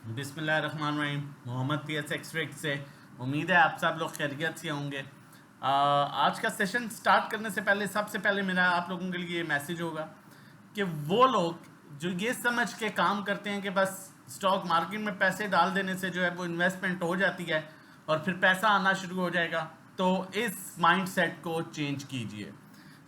बिस्मिल्लाहिर्रहमानिर्रहीम। Mohammad PS extract से उम्मीद है आप सब लोग खैरियत से होंगे। आज का सेशन स्टार्ट करने से पहले सबसे पहले मेरा आप लोगों के लिए मैसेज होगा कि वो लोग जो ये समझ के काम करते हैं कि बस स्टॉक मार्केट में पैसे डाल देने से जो है वो इन्वेस्टमेंट हो जाती है और फिर पैसा आना शुरू हो जाएगा, तो इस माइंडसेट को चेंज कीजिए।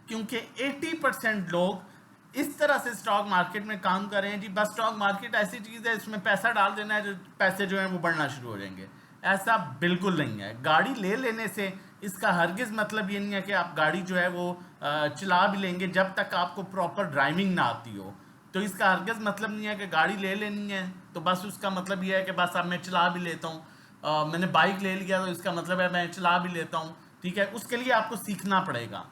क्योंकि 80% लोग इस तरह से स्टॉक मार्केट में काम कर रहे हैं जी, बस स्टॉक मार्केट ऐसी चीज़ है इसमें पैसा डाल देना है, जो पैसे जो हैं वो बढ़ना शुरू हो जाएंगे। ऐसा बिल्कुल नहीं है। गाड़ी ले लेने से इसका हरगिज़ मतलब ये नहीं है कि आप गाड़ी जो है वो चला भी लेंगे जब तक आपको प्रॉपर ड्राइविंग ना आती हो। तो इसका हरगिज़ मतलब नहीं है कि गाड़ी ले लेनी है तो बस उसका मतलब ये है कि बस अब मैं चला भी लेता हूँ। मैंने बाइक ले लिया तो इसका मतलब है मैं चला भी लेता हूँ। ठीक है, उसके लिए आपको सीखना पड़ेगा।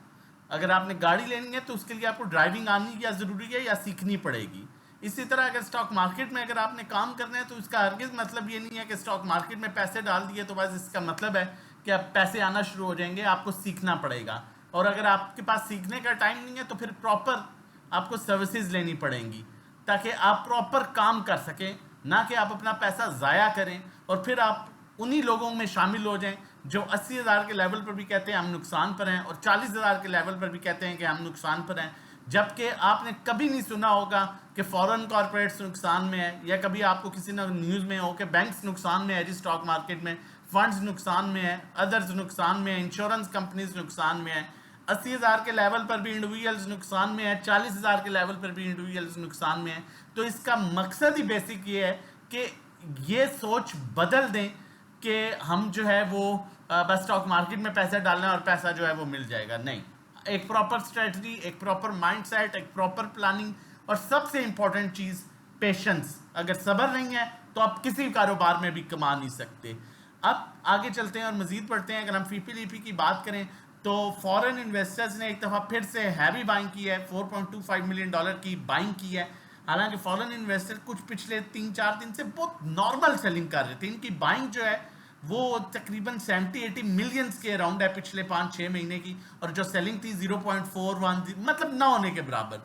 अगर आपने गाड़ी लेनी है तो उसके लिए आपको ड्राइविंग आनी या ज़रूरी है या सीखनी पड़ेगी। इसी तरह अगर स्टॉक मार्केट में अगर आपने काम करना है तो इसका हरगिज़ मतलब ये नहीं है कि स्टॉक मार्केट में पैसे डाल दिए तो बस इसका मतलब है कि अब पैसे आना शुरू हो जाएंगे। आपको सीखना पड़ेगा, और अगर आपके पास सीखने का टाइम नहीं है तो फिर प्रॉपर आपको सर्विसेज लेनी पड़ेंगी ताकि आप प्रॉपर काम कर सकें, ना कि आप अपना पैसा ज़ाया करें और फिर आप उन्हीं लोगों में शामिल हो जाएं जो 80,000 के लेवल पर भी कहते हैं हम नुकसान पर हैं और 40,000 के लेवल पर भी कहते हैं कि हम नुकसान पर हैं। जबकि आपने कभी नहीं सुना होगा कि फॉरेन कॉरपोरेट्स नुकसान में है, या कभी आपको किसी ने न्यूज़ में हो कि बैंक्स नुकसान में है जी स्टॉक मार्केट में, फंड्स नुकसान में है, अदर्स नुकसान में है, इंश्योरेंस कंपनीज नुकसान में है। 80,000 के लेवल पर भी इंडिविजुअल्स नुकसान में है, 40,000 के लेवल पर भी इंडिविजुअल्स नुकसान में है। तो इसका मकसद ही बेसिक ये है कि ये सोच बदल दें कि हम जो है वो बस स्टॉक मार्केट में पैसा डालना और पैसा जो है वो मिल जाएगा। नहीं, एक प्रॉपर स्ट्रेटजी, एक प्रॉपर माइंडसेट, एक प्रॉपर प्लानिंग, और सबसे इंपॉर्टेंट चीज़ पेशेंस। अगर सब्र नहीं है तो आप किसी कारोबार में भी कमा नहीं सकते। अब आगे चलते हैं और मजीद पढ़ते हैं। अगर हम फीपीलीपी की बात करें तो फॉरेन इन्वेस्टर्स ने एक दफ़ा फिर से हैवी बाइंग की है, $4.25 मिलियन की बाइंग की है। हालांकि फॉरेन इन्वेस्टर कुछ पिछले 3-4 दिन से बहुत नॉर्मल सेलिंग कर रहे थे। इनकी बाइंग जो है वो तकरीबन 70-80 मिलियंस के अराउंड है पिछले 5-6 महीने की, और जो सेलिंग थी 0.41 मतलब ना होने के बराबर।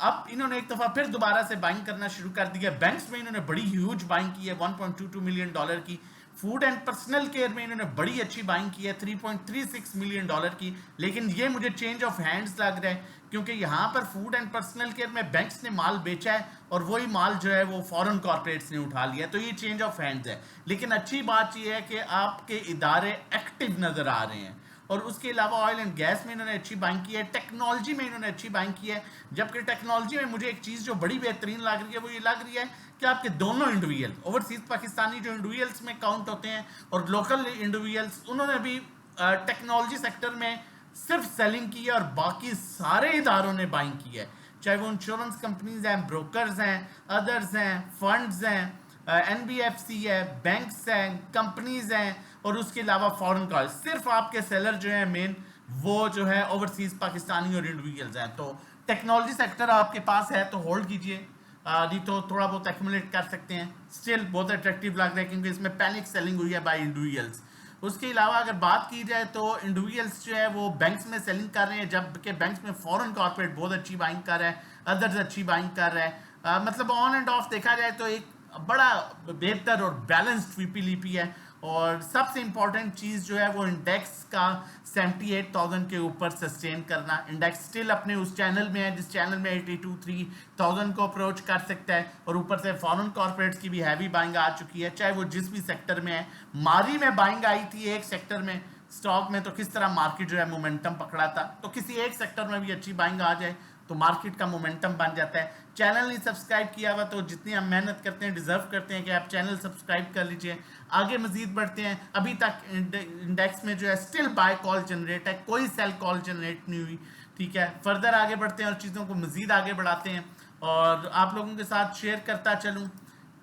अब इन्होंने एक दफा फिर दोबारा से बाइंग करना शुरू कर दिया। बैंक्स में इन्होंने बड़ी ह्यूज बाइंग की है $1.22 मिलियन की। फूड एंड पर्सनल केयर में इन्होंने बड़ी अच्छी बाइंग की है $3.36 मिलियन की। लेकिन ये मुझे चेंज ऑफ हैंड्स लग रहा है, क्योंकि यहाँ पर फूड एंड पर्सनल केयर में बैंक्स ने माल बेचा है और वही माल जो है वो फॉरेन कॉर्पोरेट्स ने उठा लिया, तो ये चेंज ऑफ हैंड्स है। लेकिन अच्छी बात यह है कि आपके इदारे एक्टिव नजर आ रहे हैं। और उसके अलावा ऑयल एंड गैस में इन्होंने अच्छी बाइंग की है, टेक्नोलॉजी में इन्होंने अच्छी बाइंग की है। जबकि टेक्नोलॉजी में मुझे एक चीज़ जो बड़ी बेहतरीन लग रही है वो ये लग रही है कि आपके दोनों इंडिविजुअल, ओवरसीज पाकिस्तानी जो इंडिविजुअल्स में काउंट होते हैं और लोकल इंडिविजुअल्स, उन्होंने भी टेक्नोलॉजी सेक्टर में सिर्फ सेलिंग की है और बाकी सारे इदारों ने बाइंग की है। चाहे वो इंश्योरेंस कंपनीज हैं, ब्रोकर्स हैं, अदर्स हैं, फंड्स हैं, एनबीएफसी है, बैंक्स हैं, कंपनीज हैं, और उसके अलावा फॉरेन कॉल। सिर्फ आपके सेलर जो है मेन वो जो है ओवरसीज पाकिस्तानी और इंडिविजुअल्स हैं। तो टेक्नोलॉजी सेक्टर आपके पास है तो होल्ड कीजिए, नहीं तो थोड़ा बहुत एक्यूमुलेट कर सकते हैं। स्टिल बहुत अट्रैक्टिव लग रहा है क्योंकि इसमें पैनिक सेलिंग हुई है बाय इंडिविजुअल्स। उसके अलावा अगर बात की जाए तो इंडिविजुअल्स जो है वो बैंक्स में सेलिंग कर रहे हैं, जबकि बैंक्स में फॉरेन कॉर्पोरेट बहुत अच्छी बाइंग कर रहा है, अदर्स अच्छी बाइंग कर रहा है। मतलब ऑन एंड ऑफ देखा जाए तो एक बड़ा बेहतर और बैलेंस्ड पीपीलीपी है। और सबसे इंपॉर्टेंट चीज़ जो है वो इंडेक्स का 78,000 के ऊपर सस्टेन करना। इंडेक्स स्टिल अपने उस चैनल में है जिस चैनल में 82-3,000 को अप्रोच कर सकता है, और ऊपर से फॉरेन कॉर्पोरेट्स की भी हैवी बाइंग आ चुकी है, चाहे वो जिस भी सेक्टर में है। मारी में बाइंग आई थी एक सेक्टर में स्टॉक में, तो किस तरह मार्केट जो है मोमेंटम पकड़ा था। तो किसी एक सेक्टर में भी अच्छी बाइंग आ जाए तो मार्केट का मोमेंटम बन जाता है। चैनल नहीं सब्सक्राइब किया हुआ तो जितनी हम मेहनत करते हैं डिजर्व करते हैं कि आप चैनल सब्सक्राइब कर लीजिए। आगे मजीद बढ़ते हैं। अभी तक इंडेक्स में जो है स्टिल बाय कॉल जनरेट है, कोई सेल कॉल जनरेट नहीं हुई। ठीक है, फर्दर आगे बढ़ते हैं और चीज़ों को मजीद आगे बढ़ाते हैं और आप लोगों के साथ शेयर करता चलूँ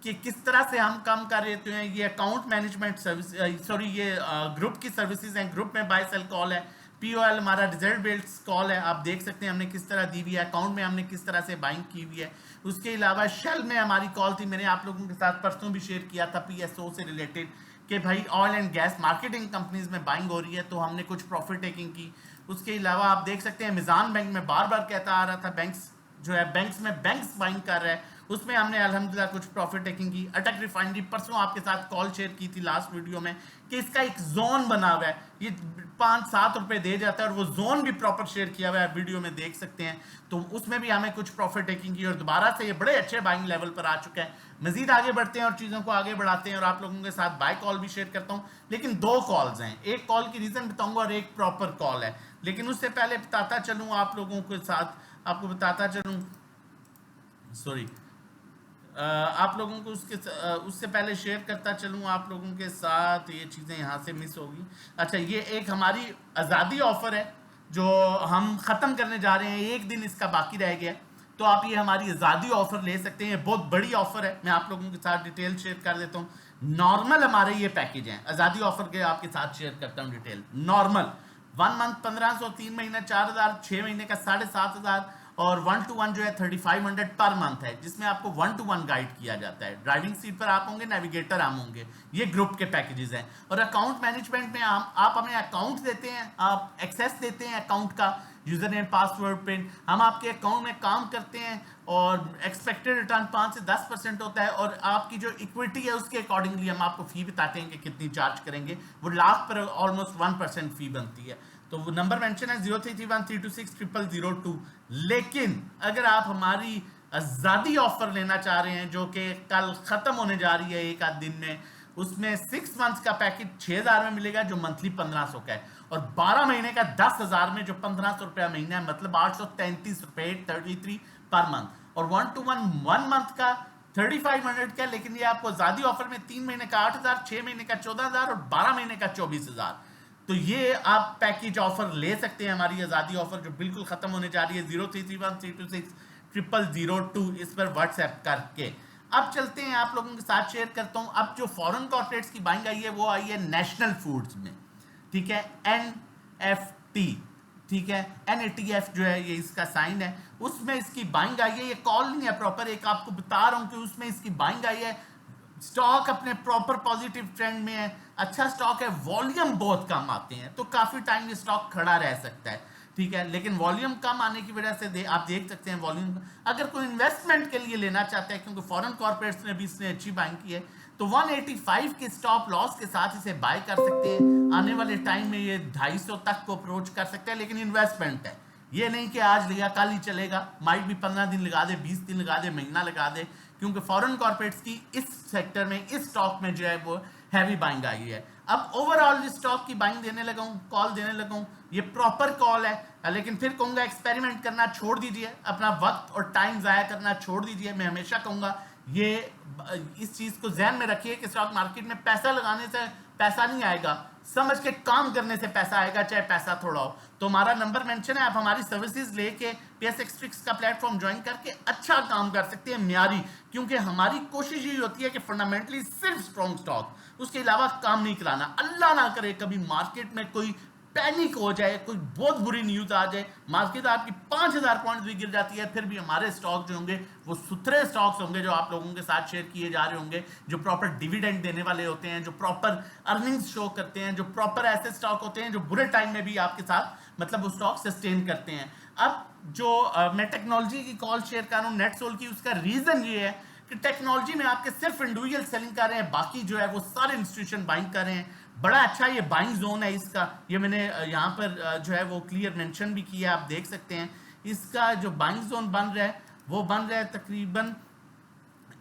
कि किस तरह से हम काम कर रहे हैं। ये अकाउंट मैनेजमेंट सर्विस, सॉरी ये ग्रुप की सर्विसेज हैं। ग्रुप में बाय सेल कॉल है, पीओएल हमारा रिजल्ट बेस्ड कॉल है। आप देख सकते हैं हमने किस तरह दी हुई है, अकाउंट में हमने किस तरह से बाइंग की हुई है। उसके अलावा शेल में हमारी कॉल थी, मैंने आप लोगों के साथ परसों भी शेयर किया था पीएसओ से रिलेटेड कि भाई oil and gas marketing companies में बाइंग हो रही है, तो हमने कुछ प्रॉफिट टेकिंग की। उसके अलावा आप देख सकते हैं मिजान बैंक में बार बार कहता आ रहा था बैंक्स जो है बैंक्स में बैंक्स बाइंग कर रहा है, उसमें हमने अल्हम्दुलिल्लाह कुछ प्रॉफिट टेकिंग की। अटक रिफाइनरी परसों आपके साथ कॉल शेयर की थी लास्ट वीडियो में कि इसका एक जोन बना हुआ है, ये 5-7 रुपए दे जाता है और वो जोन भी प्रॉपर शेयर किया हुआ है, वीडियो में देख सकते हैं। तो उसमें भी हमें कुछ प्रॉफिट टेकिंग की और दोबारा से ये बड़े अच्छे बाइंग लेवल पर आ चुका है। मजीद आगे बढ़ते हैं और चीज़ों को आगे बढ़ाते हैं और आप लोगों के साथ बाय कॉल भी शेयर करता हूँ, लेकिन 2 कॉल्स हैं, एक कॉल की रीज़न बताऊंगा और एक प्रॉपर कॉल है। लेकिन उससे पहले बताता चलूँ आप लोगों के साथ, आपको बताता चलूँ, सॉरी, आप लोगों को उससे पहले शेयर करता चलूँ आप लोगों के साथ, ये चीज़ें यहाँ से मिस होगी। अच्छा, ये एक हमारी आज़ादी ऑफर है जो हम ख़त्म करने जा रहे हैं, एक दिन इसका बाकी रह गया है, तो आप ये हमारी आज़ादी ऑफर ले सकते हैं। बहुत बड़ी ऑफर है, मैं आप लोगों के साथ डिटेल शेयर कर देता हूँ। नॉर्मल हमारे ये पैकेज हैं, आज़ादी ऑफर के आपके साथ शेयर करता हूँ डिटेल। नॉर्मल 1 मंथ 1500, 3 महीने 4000, 6 महीने का 7500 और 1-to-1 जो है 3500 पर मंथ है, जिसमें आपको 1-to-1 गाइड किया जाता है। ड्राइविंग सीट पर आप होंगे, नेविगेटर हम होंगे। ये ग्रुप के पैकेजेस हैं। और अकाउंट मैनेजमेंट में आप हमें अकाउंट देते हैं, आप एक्सेस देते हैं अकाउंट का, यूजर नेम पासवर्ड पिन, हम आपके अकाउंट में काम करते हैं और एक्सपेक्टेड रिटर्न 5 से 10% होता है और आपकी जो इक्विटी है उसके अकॉर्डिंगली हम आपको फी बताते हैं कि कितनी चार्ज करेंगे। वो लाख पर ऑलमोस्ट 1% फी बनती है। तो वो नंबर मेंशन है 0331326002। लेकिन अगर आप हमारी आज़ादी ऑफर लेना चाह रहे हैं जो कि कल ख़त्म होने जा रही है एक आध दिन में, उसमें 6 मंथ्स का पैकेज 6000 में मिलेगा जो मंथली 1500 का है, और 12 महीने का 10,000 में जो 1500 रुपया महीना है, मतलब 833 रुपये 33 पर मंथ, और 1-to-1 1 मंथ का 3500 का। लेकिन ये आपको आज़ादी ऑफर में 3 महीने का 8000, 6 महीने का 14000 और 12 महीने का 24000। तो ये आप पैकेज ऑफर ले सकते हैं, हमारी आज़ादी ऑफर जो बिल्कुल खत्म होने जा रही है। 0331326002 इस पर व्हाट्सएप करके। अब चलते हैं, आप लोगों के साथ शेयर करता हूं। अब जो फॉरेन कॉर्पोरेट्स की बाइंग आई है वो आई है नेशनल फूड्स में, ठीक है, NFT, ठीक है, NATF जो है ये इसका साइन है, उसमें इसकी बाइंग आई है। ये कॉल नहीं है प्रॉपर, एक आपको बता रहा हूं कि उसमें इसकी बाइंग आई है। स्टॉक अपने प्रॉपर पॉजिटिव ट्रेंड में है, अच्छा स्टॉक है, वॉल्यूम बहुत कम आते हैं तो काफी टाइम ये स्टॉक खड़ा रह सकता है, ठीक है। लेकिन वॉल्यूम कम आने की वजह से आप देख सकते हैं वॉल्यूम, अगर कोई इन्वेस्टमेंट के लिए लेना चाहता है, क्योंकि फॉरेन कॉर्पोरेट्स ने भी इसने अच्छी बाइंग की है, तो 185 के स्टॉप लॉस के साथ इसे बाय कर सकते हैं। आने वाले टाइम में ये 250 तक को अप्रोच कर सकते हैं, लेकिन इन्वेस्टमेंट है, ये नहीं कि आज लिया कल ही चलेगा, माइट भी 15 दिन लगा दे, 20 दिन लगा दे, महीना लगा दे, क्योंकि फॉरेन कॉर्पोरेट्स की इस सेक्टर में, इस स्टॉक में जो है वो हैवी बाइंग आई है। अब ओवरऑल इस स्टॉक की बाइंग देने लगा हूं, कॉल देने लगा हूं, ये प्रॉपर कॉल है, लेकिन फिर कहूंगा एक्सपेरिमेंट करना छोड़ दीजिए, अपना वक्त और टाइम जाया करना छोड़ दीजिए। मैं हमेशा कहूंगा ये इस चीज को ध्यान में रखिए कि स्टॉक मार्केट में पैसा लगाने से पैसा नहीं आएगा, समझ के काम करने से पैसा आएगा, चाहे पैसा थोड़ा हो। तो हमारा नंबर मेंशन है, आप हमारी सर्विसेज लेके PSX ट्रिक्स का प्लेटफॉर्म ज्वाइन करके अच्छा काम कर सकते हैं, म्यारी, क्योंकि हमारी कोशिश यही होती है कि फंडामेंटली सिर्फ स्ट्रॉन्ग स्टॉक, उसके अलावा काम नहीं कराना। अल्लाह ना करे कभी मार्केट में कोई पैनिक हो जाए, कोई बहुत बुरी न्यूज आ जाए, मार्केट आपकी 5000 पॉइंट भी गिर जाती है, फिर भी हमारे स्टॉक जो होंगे वो सुथरे स्टॉक्स होंगे जो आप लोगों के साथ शेयर किए जा रहे होंगे, जो प्रॉपर डिविडेंड देने वाले होते हैं, जो प्रॉपर अर्निंग्स शो करते हैं, जो प्रॉपर ऐसे स्टॉक होते हैं जो बुरे टाइम में भी आपके साथ मतलब वो स्टॉक सस्टेन करते हैं। अब जो मैं टेक्नोलॉजी की कॉल शेयर कर रहा हूँ नेटसोल की, उसका रीजन ये है कि टेक्नोलॉजी में आपके सिर्फ इंडिविजुअल सेलिंग कर रहे हैं, बाकी जो है वो सारे इंस्टीट्यूशन बाइंग कर रहे हैं। बड़ा अच्छा ये बाइंग जोन है इसका, ये मैंने यहाँ पर जो है वो क्लियर मेंशन भी किया, आप देख सकते हैं। इसका जो बाइंग जोन बन रहा है वो बन रहा है तकरीबन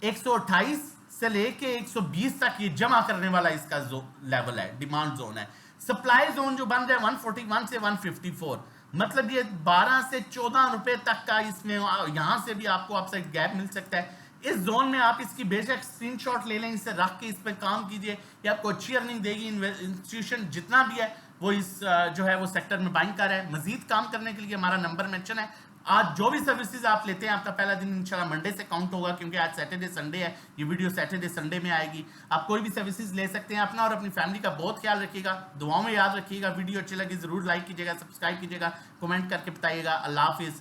128 से लेके 120 तक, ये जमा करने वाला इसका लेवल है, डिमांड जोन है। सप्लाई जोन जो बन रहा है 141 से 154, मतलब ये 12 से 14 रुपए तक का, इसमें यहां से भी आपको अपसाइड गैप मिल सकता है। इस जोन में आप इसकी बेशक स्क्रीनशॉट ले लें, इसे रख के इस पर काम कीजिए, ये आपको अच्छी अर्निंग देगी। इंस्टीट्यूशन जितना भी है वो इस जो है वो सेक्टर में बाइंग कर रहा है। मजीद काम करने के लिए हमारा नंबर मेंशन है। आज जो भी सर्विसेज आप लेते हैं, आपका पहला दिन इंशाल्लाह मंडे से काउंट होगा, क्योंकि आज सैटरडे संडे है, ये वीडियो सैटरडे संडे में आएगी। आप कोई भी सर्विसेज ले सकते हैं। अपना और अपनी फैमिली का बहुत ख्याल रखिएगा, दुआओं में याद रखिएगा। वीडियो अच्छी लगी जरूर लाइक कीजिएगा, सब्सक्राइब कीजिएगा, कमेंट करके बताइएगा। अल्लाह हाफिज।